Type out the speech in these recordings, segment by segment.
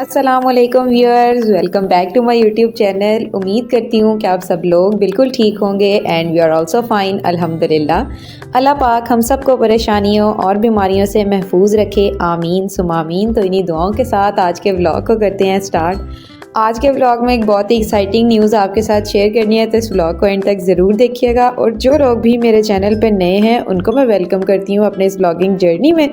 अस्सलामुअलैकुम viewers, welcome back to my YouTube channel. उम्मीद करती हूँ कि आप सब लोग बिल्कुल ठीक होंगे and we are also fine अल्हम्दुलिल्लाह। अल्लाह पाक हम सबको परेशानियों और बीमारियों से महफूज रखे, आमीन सुमामीन। तो इन्हीं दुआओं के साथ आज के व्लॉग को करते हैं स्टार्ट। आज के व्लॉग में एक बहुत ही एक्साइटिंग न्यूज़ आपके साथ शेयर करनी है, तो इस व्लॉग को एंड तक ज़रूर देखिएगा। और जो लोग भी मेरे चैनल पर नए हैं उनको मैं वेलकम करती हूँ अपने इस व्लॉगिंग जर्नी में।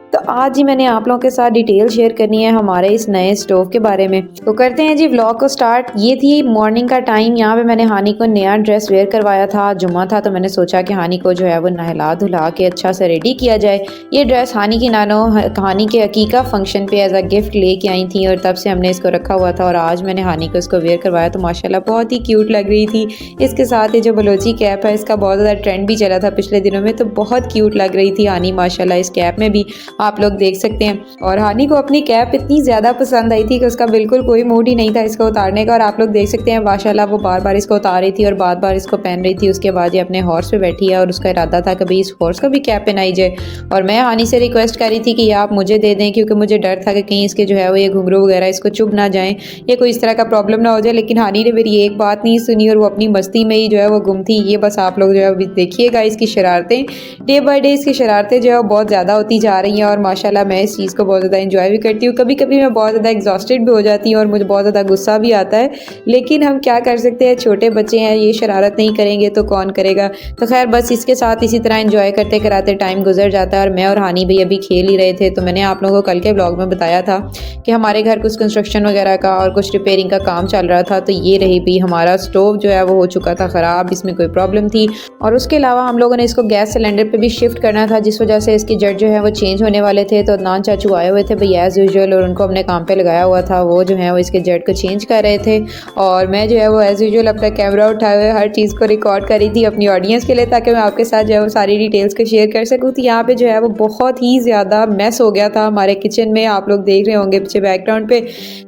तो आज ही मैंने आप लोगों के साथ डिटेल शेयर करनी है हमारे इस नए स्टोव के बारे में। तो करते हैं जी व्लॉग को स्टार्ट। ये थी मॉर्निंग का टाइम। यहाँ पे मैंने हानी को नया ड्रेस वेयर करवाया था, जुम्मा था, तो मैंने सोचा कि हानी को जो है वो नहला धुला के अच्छा से रेडी किया जाए। ये ड्रेस हानी की नानो हानी के अकीका फंक्शन पे एज अ गिफ्ट लेके आई थी और तब से हमने इसको रखा हुआ था और आज मैंने हानी को इसको वेयर करवाया तो माशाल्लाह बहुत ही क्यूट लग रही थी। इसके साथ ये जो बलोची कैप है इसका बहुत ज़्यादा ट्रेंड भी चला था पिछले दिनों में, तो बहुत क्यूट लग रही थी हानी माशाल्लाह इस कैप में भी, आप लोग देख सकते हैं। और हानी को अपनी कैप इतनी ज़्यादा पसंद आई थी कि उसका बिल्कुल कोई मूड ही नहीं था इसको उतारने का, और आप लोग देख सकते हैं माशाल्लाह वो बार बार इसको उतार रही थी और बार बार इसको पहन रही थी। उसके बाद ये अपने हॉर्स पे बैठी है और उसका इरादा था कि भाई इस हॉर्स को भी कैप पहनाई जाए। और मैं हानी से रिक्वेस्ट कर रही थी कि ये आप मुझे दे दें, क्योंकि मुझे डर था कि कहीं इसके जो है वो ये घुंघरू वगैरह इसको चुभ ना जाए, ये कोई इस तरह का प्रॉब्लम ना हो जाए। लेकिन हानी ने मेरी एक बात नहीं सुनी और वो अपनी मस्ती में ही जो है वो गुम थी। ये बस आप लोग जो है अभी देखिएगा इसकी शरारतें, डे बाई डे इसकी शरारतें जो है वो बहुत ज़्यादा होती जा रही हैं। और माशाल्लाह मैं इस चीज़ को बहुत ज़्यादा एंजॉय भी करती हूँ। कभी कभी मैं बहुत ज़्यादा एग्जॉस्टेड भी हो जाती हूँ और मुझे बहुत ज़्यादा गुस्सा भी आता है, लेकिन हम क्या कर सकते हैं, छोटे बच्चे हैं, ये शरारत नहीं करेंगे तो कौन करेगा। तो खैर बस इसके साथ इसी तरह एंजॉय करते कराते टाइम गुजर जाता है। और मैं और हानी भी अभी खेल ही रहे थे। तो मैंने आप लोगों को कल के ब्लॉग में बताया था कि हमारे घर कुछ कंस्ट्रक्शन वगैरह का और कुछ रिपेयरिंग का काम चल रहा था। तो ये रही भी हमारा स्टोव जो है वो हो चुका था ख़राब, इसमें कोई प्रॉब्लम थी। और उसके अलावा हम लोगों ने इसको गैस सिलेंडर पे भी शिफ्ट करना था, जिस वजह से इसके जट जो है वो चेंज होने वाले थे। तो नान चाचू आए हुए थे भाई एज़ यूजुअल, और उनको हमने काम पे लगाया हुआ था। वो जो है वो इसके जेट को चेंज कर रहे थे और मैं जो है वो एज़ यूजुअल अपना कैमरा उठाए हुए हर चीज़ को रिकॉर्ड कर रही थी अपनी ऑडियंस के लिए, ताकि मैं आपके साथ जो है वो सारी डिटेल्स को शेयर कर सकूँ। तो यहाँ पे जो है वो बहुत ही ज़्यादा मैस हो गया था हमारे किचन में, आप लोग देख रहे होंगे पीछे बैकग्राउंड पे।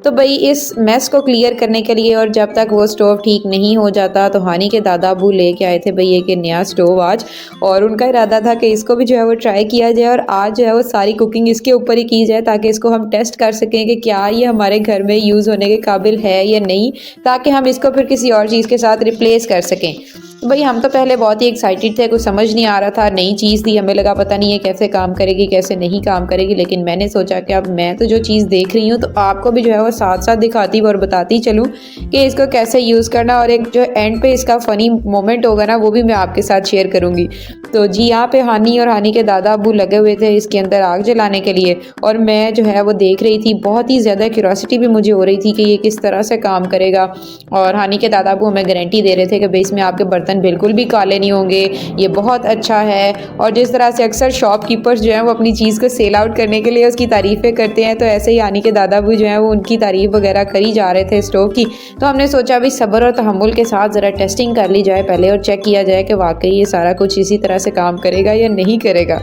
तो भाई इस मैस को क्लियर करने के लिए और जब तक वो स्टोव ठीक नहीं हो जाता, तो हानी के दादा अबू लेके आए थे भाई एक नया स्टोव आज, और उनका इरादा था कि इसको भी जो है वो ट्राई किया जाए और आज जो है वो सारी कुकिंग इसके ऊपर ही की जाए, ताकि इसको हम टेस्ट कर सकें कि क्या ये हमारे घर में यूज़ होने के काबिल है या नहीं, ताकि हम इसको फिर किसी और चीज़ के साथ रिप्लेस कर सकें। तो भाई हम तो पहले बहुत ही एक्साइटेड थे, कुछ समझ नहीं आ रहा था, नई चीज़ थी, हमें लगा पता नहीं है कैसे काम करेगी कैसे नहीं काम करेगी। लेकिन मैंने सोचा कि अब मैं तो जो चीज़ देख रही हूँ तो आपको भी जो है वो साथ साथ दिखाती और बताती चलूँ कि इसको कैसे यूज़ करना, और एक जो एंड पे इसका फ़नी मोमेंट होगा ना वो भी मैं आपके साथ शेयर करूँगी। तो जी यहाँ पे हानी और हानी के दादा अबू लगे हुए थे इसके अंदर आग जलाने के लिए, और मैं जो है वो देख रही थी। बहुत ही ज़्यादा क्यूरोसिटी भी मुझे हो रही थी कि ये किस तरह से काम करेगा। और हानी के दादा अबू हमें गारंटी दे रहे थे कि भाई इसमें आपके बर्तन बिल्कुल भी काले नहीं होंगे, ये बहुत अच्छा है। और जिस तरह से अक्सर शॉपकीपर्स जो हैं वो अपनी चीज़ को सेल आउट करने के लिए उसकी तारीफ़ें करते हैं, तो ऐसे ही हानी के दादा अबू जो हैं वो उनकी तारीफ़ वगैरह करी जा रहे थे स्टोव की। तो हमने सोचा भाई सब्र और तहम्मुल के साथ ज़रा टेस्टिंग कर ली जाए पहले और चेक किया जाए कि वाकई ये सारा कुछ इसी तरह से काम करेगा या नहीं करेगा।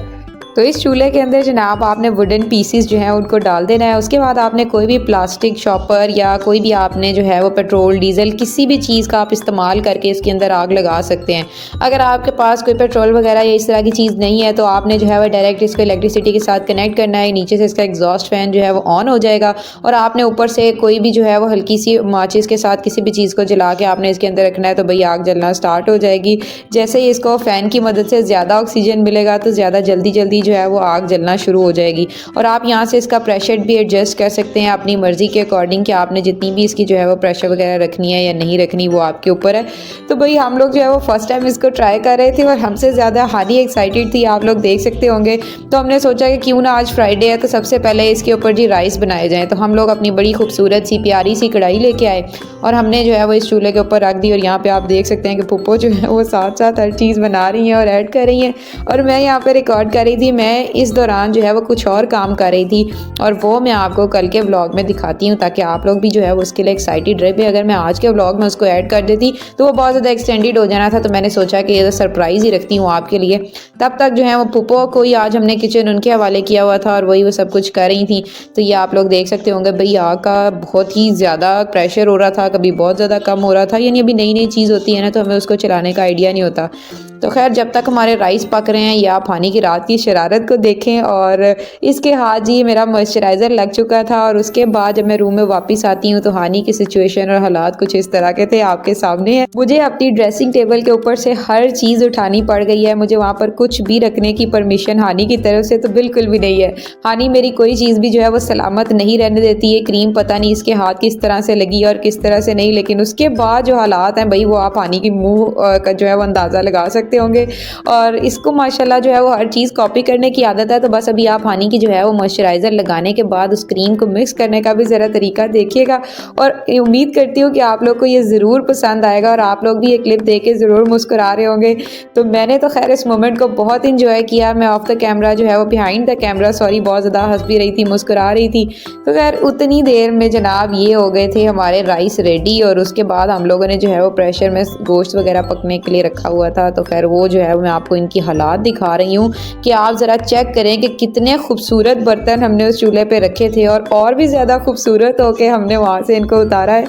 तो इस चूल्हे के अंदर जनाब आपने वुडन पीसीस जो हैं उनको डाल देना है। उसके बाद आपने कोई भी प्लास्टिक शॉपर या कोई भी आपने जो है वो पेट्रोल डीजल किसी भी चीज़ का आप इस्तेमाल करके इसके अंदर आग लगा सकते हैं। अगर आपके पास कोई पेट्रोल वगैरह या इस तरह की चीज़ नहीं है तो आपने जो है वो डायरेक्ट इसको इलेक्ट्रिसिटी के साथ कनेक्ट करना है। नीचे से इसका एग्जॉस्ट फैन जो है वो ऑन हो जाएगा और आपने ऊपर से कोई भी जो है वो हल्की सी माचिस के साथ किसी भी चीज़ को जला के आपने इसके अंदर रखना है, तो भाई आग जलना स्टार्ट हो जाएगी। जैसे ही इसको फ़ैन की मदद से ज़्यादा ऑक्सीजन मिलेगा तो ज़्यादा जल्दी जो है वो आग जलना शुरू हो जाएगी। और आप यहाँ से इसका प्रेशर भी एडजस्ट कर सकते हैं अपनी मर्ज़ी के अकॉर्डिंग कि आपने जितनी भी इसकी जो है वो प्रेशर वगैरह रखनी है या नहीं रखनी, वो आपके ऊपर है। तो भाई हम लोग जो है वो फर्स्ट टाइम इसको ट्राई कर रहे थे और हमसे ज़्यादा हानी एक्साइटेड थी, आप लोग देख सकते होंगे। तो हमने सोचा कि क्यों ना आज फ्राइडे है तो सबसे पहले इसके ऊपर जी राइस बनाए जाएँ। तो हम लोग अपनी बड़ी खूबसूरत सी प्यारी सी कढ़ाई लेके आए और हमने जो है वो इस चूल्हे के ऊपर रख दी। और यहाँ पे आप देख सकते हैं कि पुप्पो जो है वो साथ साथ हर चीज़ बना रही हैं और ऐड कर रही हैं, और मैं यहाँ पे रिकॉर्ड कर रही थी। मैं इस दौरान जो है वो कुछ और काम कर रही थी और वो मैं आपको कल के व्लॉग में दिखाती हूँ, ताकि आप लोग भी जो है वो उसके लिए एक्साइटेड रहे। भी अगर मैं आज के व्लॉग में उसको ऐड कर देती तो वो बहुत ज़्यादा एक्सटेंडेड हो जाना था, तो मैंने सोचा कि ये सरप्राइज़ ही रखती हूँ आपके लिए। तब तक जो है वो पुप्पो को ही आज हमने किचन उनके हवाले किया हुआ था और वही वो सब कुछ कर रही थी। तो ये आप लोग देख सकते होंगे भाई आग का बहुत ही ज़्यादा प्रेशर हो रहा था, कभी बहुत ज़्यादा कम हो रहा था। यानी अभी नई नई चीज़ होती है ना तो हमें उसको चलाने का आइडिया नहीं होता। तो खैर जब तक हमारे राइस पक रहे हैं, या आप हानी की रात की शरारत को देखें। और इसके हाँ जी, मेरा मॉइस्चराइज़र लग चुका था और उसके बाद जब मैं रूम में वापस आती हूँ तो हानी की सिचुएशन और हालात कुछ इस तरह के थे, आपके सामने है। मुझे अपनी ड्रेसिंग टेबल के ऊपर से हर चीज़ उठानी पड़ गई है। मुझे वहाँ पर कुछ भी रखने की परमिशन हानी की तरफ से तो बिल्कुल भी नहीं है। हानी मेरी कोई चीज़ भी जो है वो सलामत नहीं रहने देती है। क्रीम पता नहीं इसके हाथ किस तरह से लगी और किस तरह से नहीं, लेकिन उसके बाद जो हालात हैं भाई, वो आप हानी की मुँह का जो है वो अंदाज़ा लगा सकते होंगे। और इसको माशाल्लाह जो है वो हर चीज़ कॉपी करने की आदत है। तो बस अभी आप हानी की जो है वो मॉइस्चराइज़र लगाने के बाद उस क्रीम को मिक्स करने का भी ज़रा तरीका देखिएगा, और उम्मीद करती हूँ कि आप लोग को ये ज़रूर पसंद आएगा और आप लोग भी ये क्लिप देख के ज़रूर मुस्कुरा रहे होंगे। तो मैंने तो खैर इस मोमेंट को बहुत इंजॉय किया। मैं ऑफ द कैमरा जो है वो बिहाइंड द कैमरा सॉरी बहुत ज़्यादा हंस भी रही थी, मुस्कुरा रही थी। तो खैर उतनी देर में जनाब ये हो गए थे हमारे राइस रेडी, और उसके बाद हम लोगों ने जो है वो प्रेशर में गोश्त वगैरह पकने के लिए रखा हुआ था। तो खैर वो जो है मैं आपको इनकी हालात दिखा रही हूँ कि आप ज़रा चेक करें कि कितने खूबसूरत बर्तन हमने उस चूल्हे पे रखे थे, और भी ज़्यादा खूबसूरत होके हमने वहाँ से इनको उतारा है।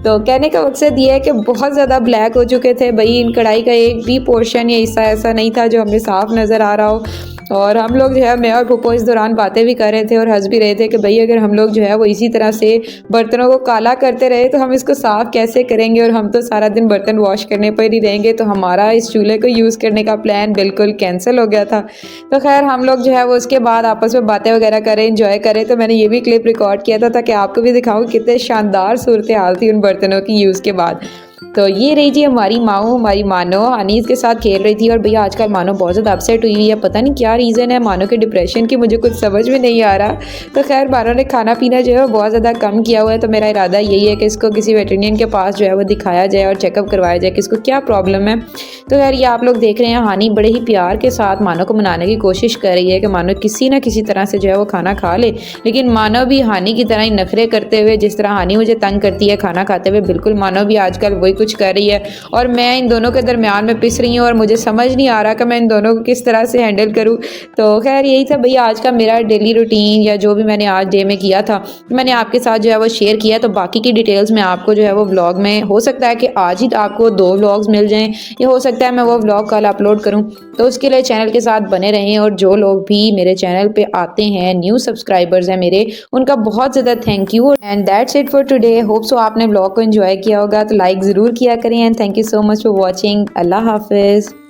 तो कहने का मकसद ये है कि बहुत ज़्यादा ब्लैक हो चुके थे भाई। इन कढ़ाई का एक भी पोर्शन या हिस्सा ऐसा नहीं था जो हमें साफ़ नज़र आ रहा हो। और हम लोग जो है, मैं और पुप्पो इस दौरान बातें भी कर रहे थे और हंस भी रहे थे कि भाई अगर हम लोग जो है वो इसी तरह से बर्तनों को काला करते रहे तो हम इसको साफ़ कैसे करेंगे, और हम तो सारा दिन बर्तन वॉश करने पर ही रहेंगे। तो हमारा इस चूल्हे को यूज़ करने का प्लान बिल्कुल कैंसिल हो गया था। तो खैर हम लोग जो है वो उसके बाद आपस में बातें वगैरह करें, इंजॉय करें। तो मैंने ये भी क्लिप रिकॉर्ड किया था ताकि आपको भी दिखाऊँ कितने शानदार सूरत हाल थी उन बर्तनों की यूज़ के बाद। तो ये रही जी हमारी माओ, हमारी मानो अनीस के साथ खेल रही थी। और भैया आजकल मानो बहुत ज़्यादा अपसेट हुई है, पता नहीं क्या रीज़न है मानो के डिप्रेशन की, मुझे कुछ समझ में नहीं आ रहा। तो खैर मानो ने खाना पीना जो है बहुत ज़्यादा कम किया हुआ है। तो मेरा इरादा यही है कि इसको किसी वेटरनियन के पास जो है वो दिखाया जाए और चेकअप करवाया जाए कि इसको क्या प्रॉब्लम है। तो खैर ये आप लोग देख रहे हैं हानी बड़े ही प्यार के साथ मानो को मनाने की कोशिश कर रही है कि मानो किसी ना किसी तरह से जो है वो खाना खा ले। लेकिन मानो भी हानी की तरह ही नखरे करते हुए, जिस तरह हानी मुझे तंग करती है खाना खाते हुए, बिल्कुल मानो भी आजकल वही कुछ कर रही है। और मैं इन दोनों के दरमियान में पिस रही हूँ और मुझे समझ नहीं आ रहा कि मैं इन दोनों को किस तरह से हैंडल करूँ। तो खैर यही था भैया आज का मेरा डेली रूटीन, या जो भी मैंने आज डे में किया था मैंने आपके साथ जो है वो शेयर किया। तो बाकी की डिटेल्स में आपको जो है वो व्लॉग में, हो सकता है कि आज ही आपको 2 व्लॉग्स मिल जाएं, या हो सकता है मैं वो व्लॉग कल अपलोड करूं। तो उसके लिए चैनल के साथ बने रहें। और जो लोग भी मेरे चैनल पे आते हैं, न्यू सब्सक्राइबर्स हैं मेरे, उनका बहुत ज़्यादा thank you. And that's it for today. Hope so आपने व्लॉग को एंजॉय किया होगा। तो लाइक ज़रूर किया करें। And thank you so much for watching. अल्लाह हाफिज़।